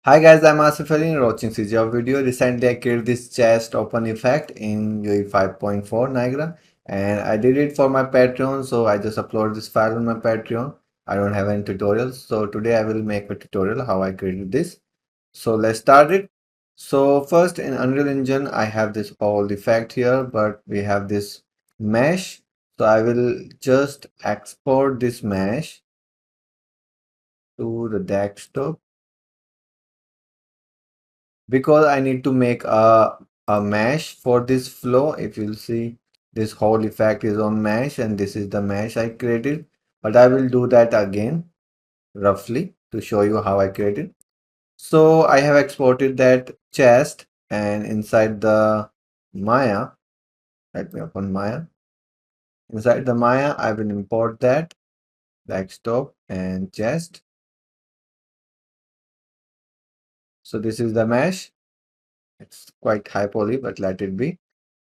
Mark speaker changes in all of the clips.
Speaker 1: Hi guys, I'm Asif Ali and watching CGHOW video. Recently I created this chest open effect in UE5.4 Niagara and I did it for my Patreon, so I just uploaded this file on my Patreon. I don't have any tutorials, so today I will make a tutorial how I created this. So let's start it. So first in Unreal Engine I have this old effect here, but we have this mesh. So I will just export this mesh to the desktop because I need to make a mesh for this flow. If you'll see, this whole effect is on mesh and this is the mesh I created, but I will do that again roughly to show you how I created. So I have exported that chest, and inside the Maya, let me open Maya. Inside the Maya I will import that desktop and chest. So this is the mesh. It's quite high poly, but let it be.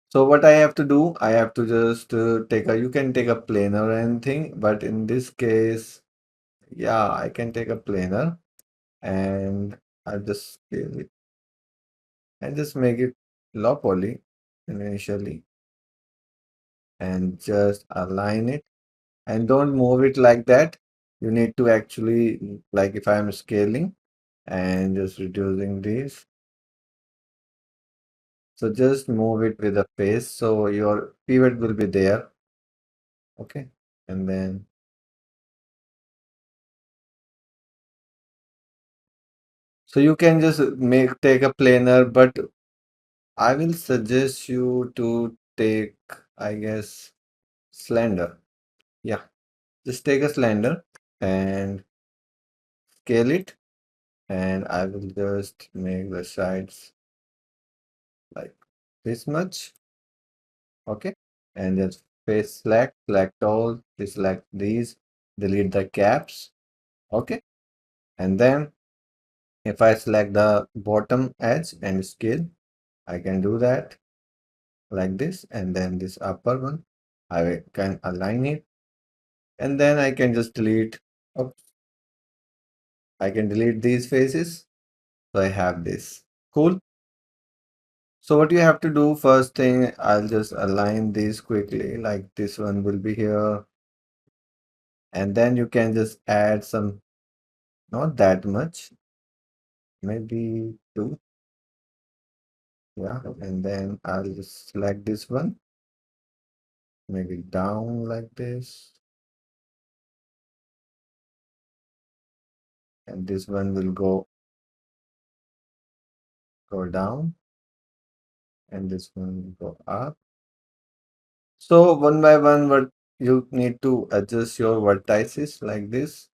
Speaker 1: So what I have to do, I have to just you can take a planer or anything, but in this case, yeah, I can take a planer and I'll just scale it and just make it low poly initially and just align it and don't move it like that. You need to actually, like if I'm scaling and just reducing this, so just move it with a face so your pivot will be there. Okay, and then so you can just take a planer, but I will suggest you to take, I guess, slender. Yeah, just take a slender and scale it, and I will just make the sides like this much. Okay, and just face select all, deselect these, delete the caps. Okay, and then if I select the bottom edge and scale, I can do that like this, and then this upper one I can align it, and then I can just delete. Oops, I can delete these faces, so I have this. Cool. So what you have to do, first thing, I'll just align these quickly, like this one will be here, and then you can just add some, not that much, maybe two. Yeah, and then I'll just select this one, make it down like this, and this one will go down, and this one will go up. So one by one, what you need to adjust your vertices like this.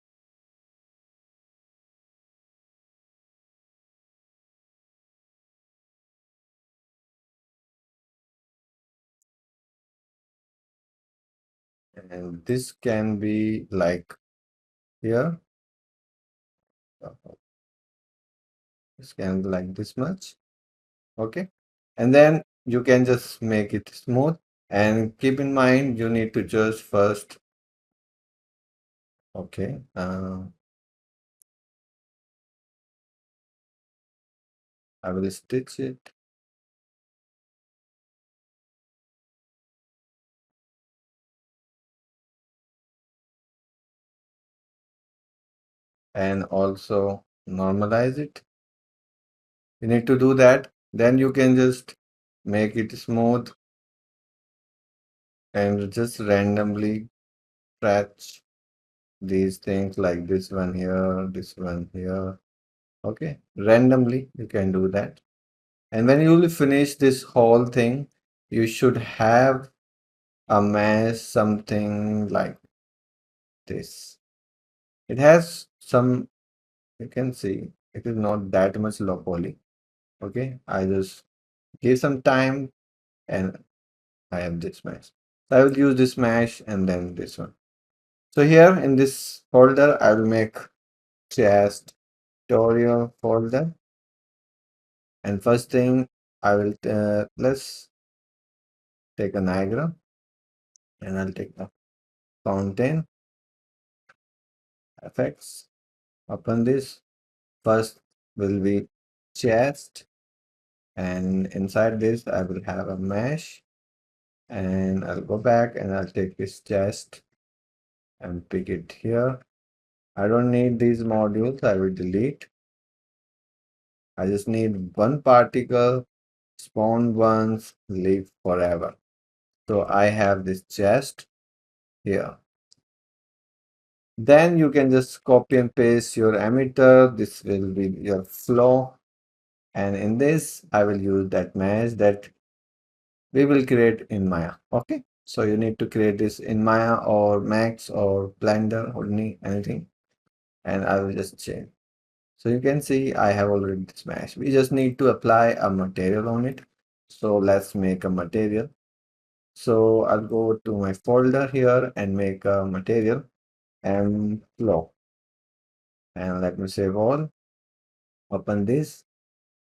Speaker 1: And this can be like here. This can be like this much. Okay. And then you can just make it smooth. And keep in mind, you need to just first. Okay. I will stitch it. And also normalize it. You need to do that. Then you can just make it smooth and just randomly scratch these things like this one here, this one here. Okay, randomly you can do that. And when you will finish this whole thing, you should have a mesh something like this. It has some, you can see it is not that much low poly. Okay, I just give some time and I have this mesh. So I will use this mesh and then this one. So here in this folder, I will make chest tutorial folder. And first thing I will, let's take a Niagara and I'll take the fountain effects. Open this. First will be chest, and inside this I will have a mesh, and I'll go back and I'll take this chest and pick it here. I don't need these modules, I will delete. I just need one particle, spawn once, live forever. So I have this chest here. Then you can just copy and paste your emitter. This will be your flow. And in this, I will use that mesh that we will create in Maya. Okay. So you need to create this in Maya or Max or Blender or anything. And I will just change. So you can see I have already this mesh. We just need to apply a material on it. So let's make a material. So I'll go to my folder here and make a material and flow. And let me save all. Open this.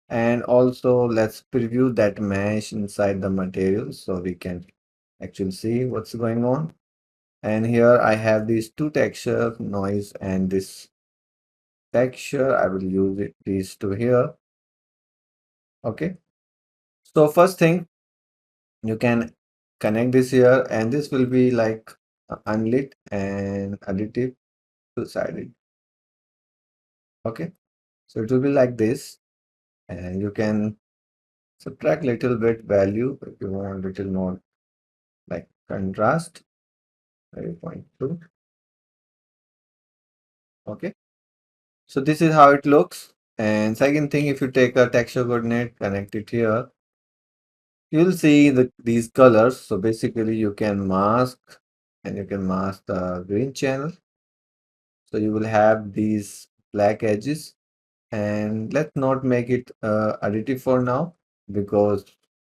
Speaker 1: And also let's preview that mesh inside the material so we can actually see what's going on. And here I have these two textures, noise and this texture. I will use these two here. Okay. So first thing, you can connect this here, and this will be like unlit and additive two-sided. Okay. So it will be like this, and you can subtract little bit value if you want little more like contrast, maybe 0.2. Okay. So this is how it looks. And second thing, if you take a texture coordinate, connect it here, you'll see these colors. So basically you can mask, and you can mask the green channel. So you will have these black edges, and let's not make it additive for now because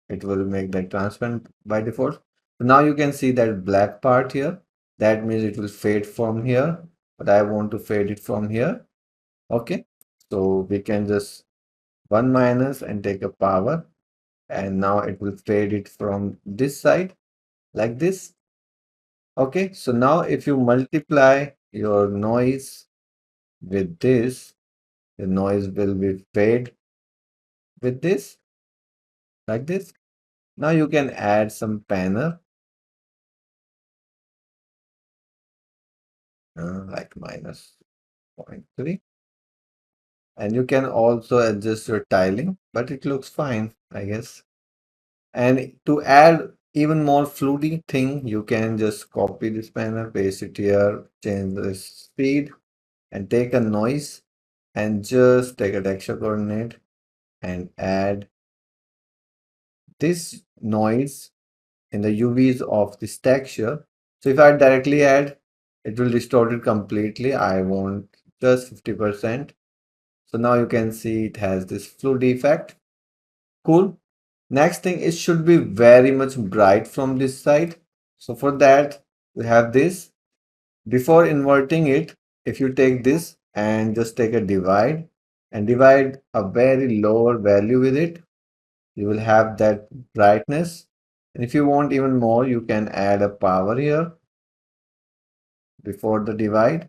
Speaker 1: it will make that transparent by default. So now you can see that black part here. That means it will fade from here, but I want to fade it from here. Okay, so we can just 1 minus and take a power, and now it will fade it from this side like this. Okay, so now if you multiply your noise with this, the noise will be fade with this like this. Now you can add some panel like minus 0.3, and you can also adjust your tiling, but it looks fine, I guess. And to add even more fluty thing, you can just copy this panel, paste it here, change the speed, and take a noise, and just take a texture coordinate and add this noise in the UVs of this texture. So if I directly add, it will distort it completely. I want just 50%. So now you can see it has this fluid effect. Cool. Next thing, it should be very much bright from this side. So for that, we have this. Before inverting it, if you take this and just take a divide and divide a very lower value with it, you will have that brightness. And if you want even more, you can add a power here before the divide.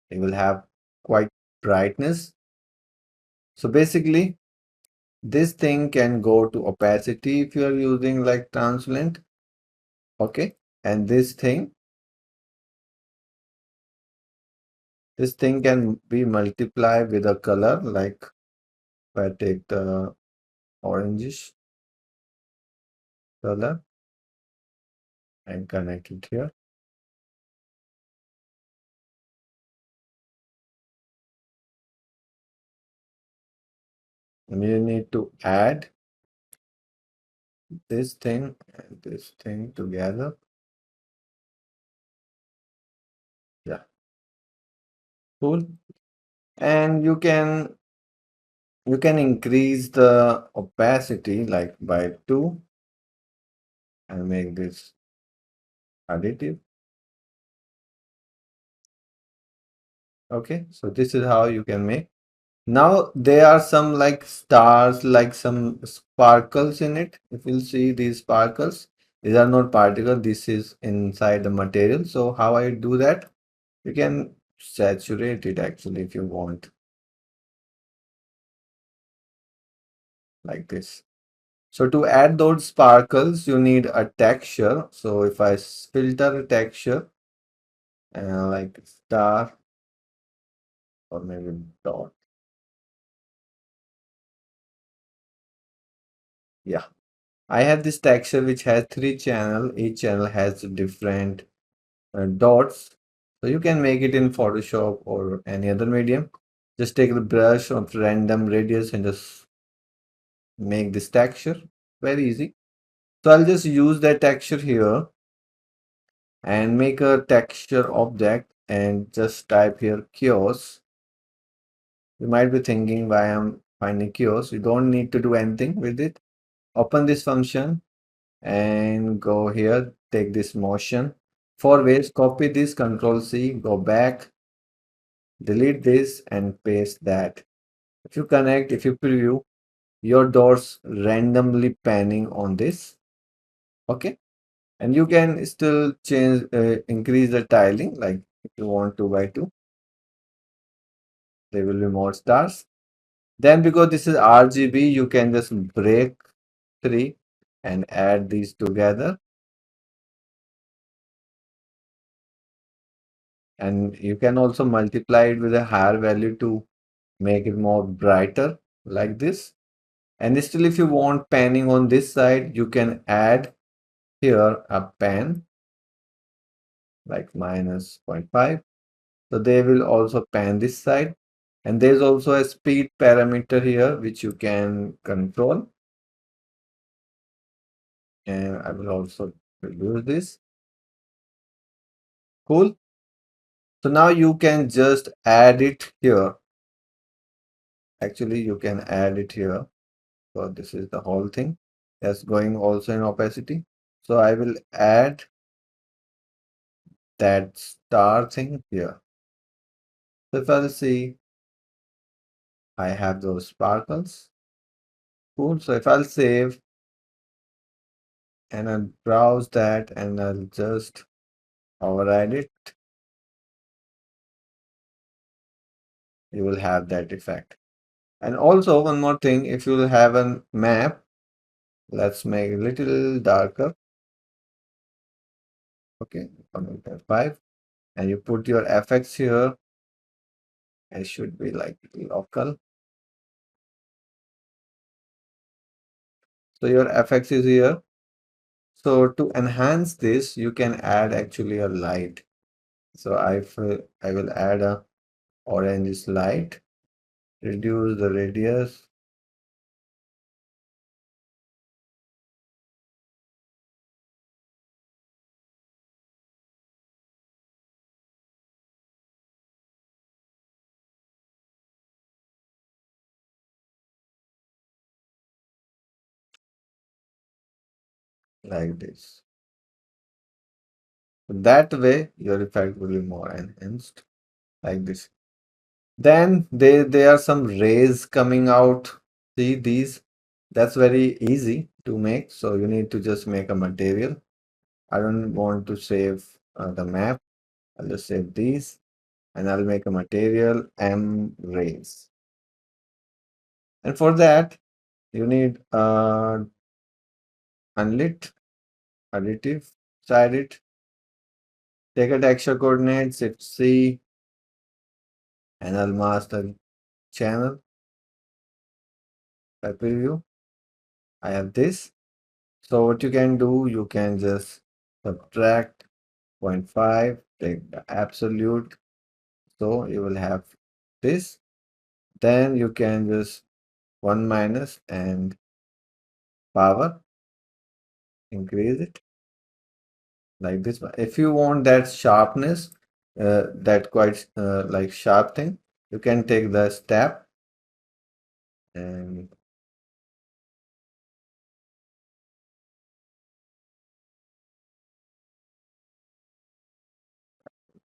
Speaker 1: You will have quite brightness. So basically, this thing can go to opacity if you are using like translucent. Okay. And this thing can be multiplied with a color, like if I take the orangish color and connect it here. And you need to add this thing and this thing together. Yeah, cool. And you can increase the opacity like by 2 and make this additive. Okay, so this is how you can make. Now there are some like stars, like some sparkles in it. If you'll see these sparkles, these are not particles, this is inside the material. So how I do that? You can saturate it actually if you want. like this. So to add those sparkles, you need a texture. So if I filter a texture, like star or maybe dot, yeah. I have this texture which has three channel. Each channel has different dots. So you can make it in Photoshop or any other medium. Just take the brush of random radius and just make this texture. Very easy. So I'll just use that texture here and make a texture object and just type here chaos. You might be thinking why I'm finding chaos. You don't need to do anything with it. Open this function and go here, take this motion. For ways, copy this, Control C, go back, delete this and paste that. If you connect, if you preview, your doors randomly panning on this. Okay. And you can still change, increase the tiling, like if you want 2 by 2, there will be more stars. Then because this is RGB, you can just break 3 and add these together. And you can also multiply it with a higher value to make it more brighter like this. And still if you want panning on this side, you can add here a pan like minus 0.5. So they will also pan this side. And there's also a speed parameter here which you can control. And I will also reduce this. Cool. So now you can just add it here. Actually, you can add it here. So this is the whole thing that's going also in opacity. So I will add that star thing here. So if I'll see, I have those sparkles. Cool. So if I'll save and I'll browse that and I'll just override it, you will have that effect. And also one more thing, if you have a map, let's make it a little darker. Okay, 5, and you put your FX here. It should be like local. So your FX is here. So to enhance this, you can add actually a light. So I will add a orange light, reduce the radius. Like this. That way, your effect will be more enhanced, like this. Then there are some rays coming out. See these? That's very easy to make. So you need to just make a material. I don't want to save the map. I'll just save these and I'll make a material M rays. And for that, you need unlit, additive, side it. Take a texture coordinate, shift C, and I'll mask the channel. I preview. I have this. So what you can do, you can just subtract 0.5, take the absolute. So you will have this. Then you can just 1 minus and power, increase it like this. If you want that sharpness, that quite like sharp thing, you can take the step and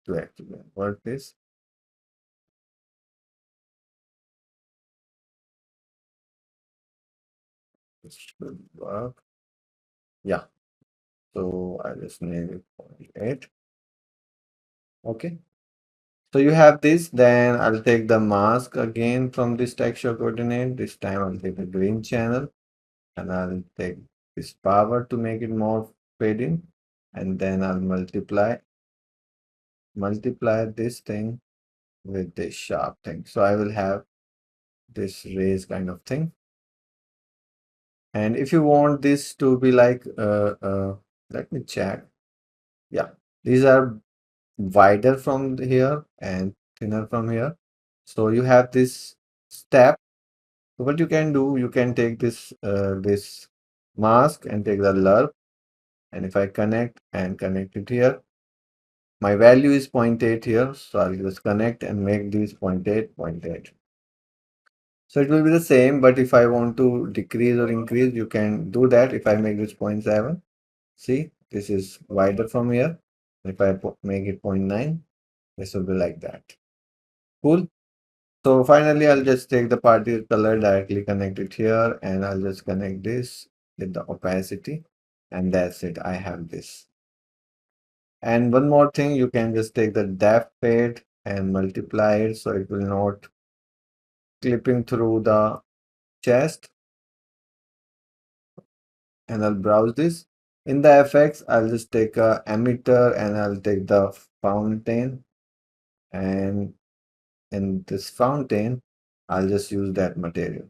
Speaker 1: to actually work this. This should work. Yeah. So I just name it 0.8. Okay. So you have this, then I'll take the mask again from this texture coordinate. This time I'll take the green channel and I'll take this power to make it more fading, and then I'll multiply this thing with this sharp thing. So I will have this raise kind of thing. And if you want this to be like, let me check. Yeah, these are wider from here and thinner from here. So you have this step. So what you can do, you can take this mask and take the LURP. And if I connect it here, my value is 0.8 here. So I'll just connect and make these 0.8, 0.8. So it will be the same, but if I want to decrease or increase, you can do that. If I make this 0.7, see, this is wider from here. If I make it 0.9, this will be like that. Cool. So finally, I'll just take the particle color, directly connect it here, and I'll just connect this with the opacity, and that's it. I have this. And one more thing, you can just take the depth fade and multiply it so it will not clipping through the chest. And I'll browse this. In the FX, I'll just take a emitter and I'll take the fountain, and in this fountain, I'll just use that material.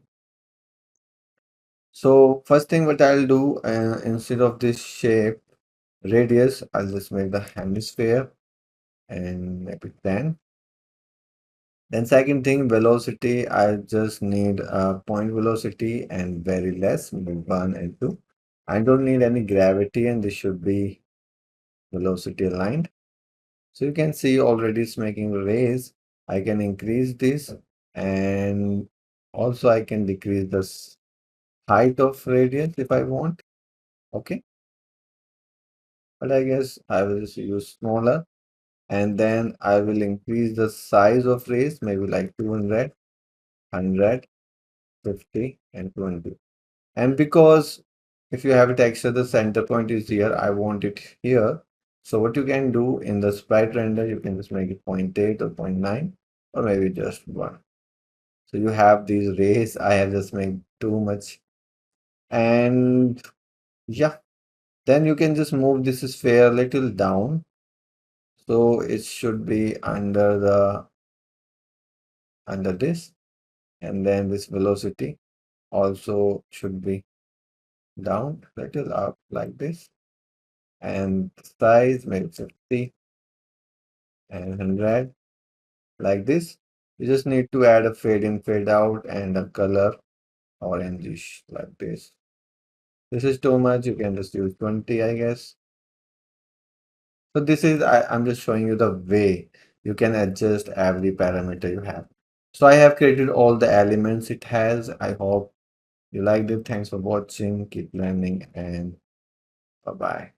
Speaker 1: So first thing what I'll do, instead of this shape radius, I'll just make the hemisphere and make it 10. Then second thing, velocity, I just need a point velocity and very less, maybe 1 and 2. I don't need any gravity, and this should be velocity aligned. So you can see already it's making a raise. I can increase this, and also I can decrease this height of radius if I want. Okay. But I guess I will just use smaller, and then I will increase the size of rays, maybe like 200, 100, 50, and 20. And because if you have a texture, the center point is here, I want it here. So what you can do in the sprite render, you can just make it 0.8 or 0.9 or maybe just 1. So you have these rays. I have just made too much. And yeah, then you can just move this sphere a little down. So it should be under this, and then this velocity also should be down little up like this, and size maybe 50 and 100 like this. You just need to add a fade in, fade out, and a color orangish like this. This is too much, you can just use 20, I guess. So this is, I'm just showing you the way you can adjust every parameter you have. So I have created all the elements it has. I hope you liked it. Thanks for watching. Keep learning, and bye-bye.